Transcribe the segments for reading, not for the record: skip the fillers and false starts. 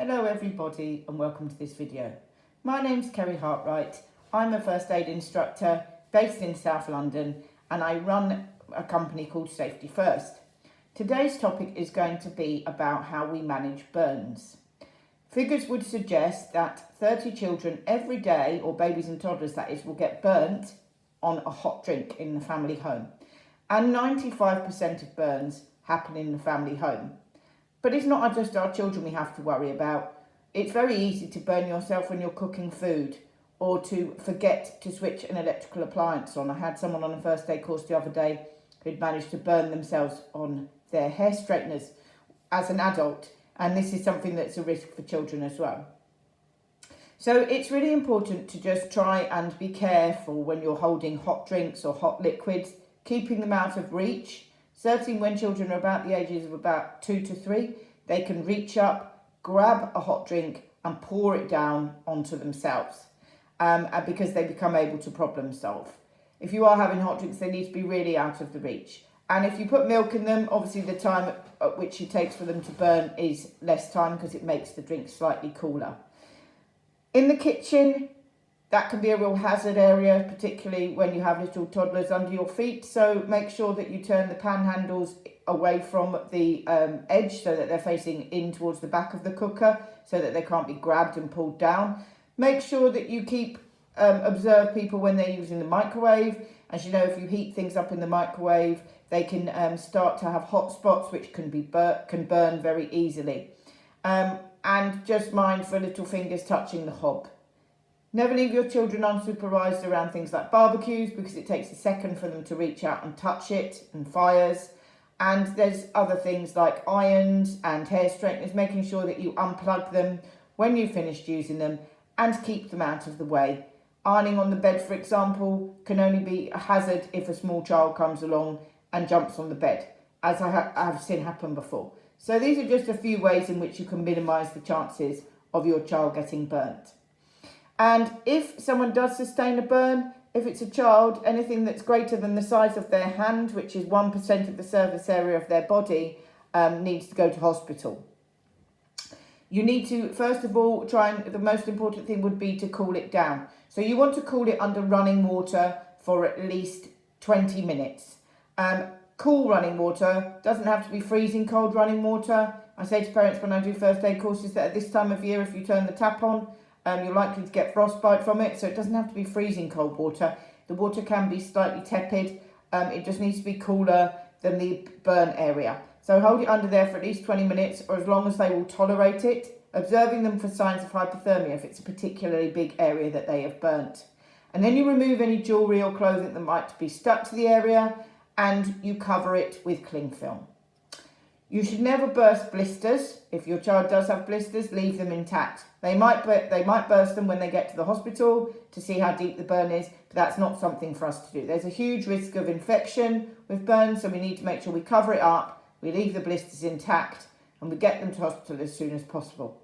Hello everybody and welcome to this video. My name's Kerry Hartwright. I'm a first aid instructor based in South London and I run a company called Safety First. Today's topic is going to be about how we manage burns. Figures would suggest that 30 children every day, or babies and toddlers that is, will get burnt on a hot drink in the family home. And 95% of burns happen in the family home. But it's not just our children we have to worry about. It's very easy to burn yourself when you're cooking food or to forget to switch an electrical appliance on. I had someone on a first aid course the other day who'd managed to burn themselves on their hair straighteners as an adult, and this is something that's a risk for children as well. So it's really important to just try and be careful when you're holding hot drinks or hot liquids, keeping them out of reach. Certainly when children are about the ages of about 2 to 3, they can reach up, grab a hot drink and pour it down onto themselves because they become able to problem solve. If you are having hot drinks, they need to be really out of the reach. And if you put milk in them, obviously the time at which it takes for them to burn is less time because it makes the drink slightly cooler. In the kitchen, that can be a real hazard area, particularly when you have little toddlers under your feet. So make sure that you turn the pan handles away from the edge so that they're facing in towards the back of the cooker so that they can't be grabbed and pulled down. Make sure that you observe people when they're using the microwave. As you know, if you heat things up in the microwave, they can start to have hot spots which can burn very easily. And just mind for little fingers touching the hob. Never leave your children unsupervised around things like barbecues because it takes a second for them to reach out and touch it, and fires. And there's other things like irons and hair straighteners, making sure that you unplug them when you've finished using them and keep them out of the way. Ironing on the bed, for example, can only be a hazard if a small child comes along and jumps on the bed, as I have seen happen before. So these are just a few ways in which you can minimise the chances of your child getting burnt. And if someone does sustain a burn, if it's a child, anything that's greater than the size of their hand, which is 1% of the surface area of their body, needs to go to hospital. You need to, first of all, the most important thing would be to cool it down. So you want to cool it under running water for at least 20 minutes. Cool running water, doesn't have to be freezing cold running water. I say to parents when I do first aid courses that at this time of year, if you turn the tap on, you're likely to get frostbite from it, so it doesn't have to be freezing cold water. The water can be slightly tepid. It just needs to be cooler than the burn area. So hold it under there for at least 20 minutes or as long as they will tolerate it, observing them for signs of hypothermia if it's a particularly big area that they have burnt. And then you remove any jewellery or clothing that might be stuck to the area and you cover it with cling film. You should never burst blisters. If your child does have blisters, leave them intact. They might burst them when they get to the hospital to see how deep the burn is, but that's not something for us to do. There's a huge risk of infection with burns, so we need to make sure we cover it up, we leave the blisters intact, and we get them to hospital as soon as possible.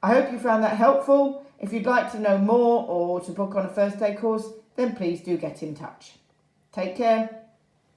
I hope you found that helpful. If you'd like to know more or to book on a first aid course, then please do get in touch. Take care.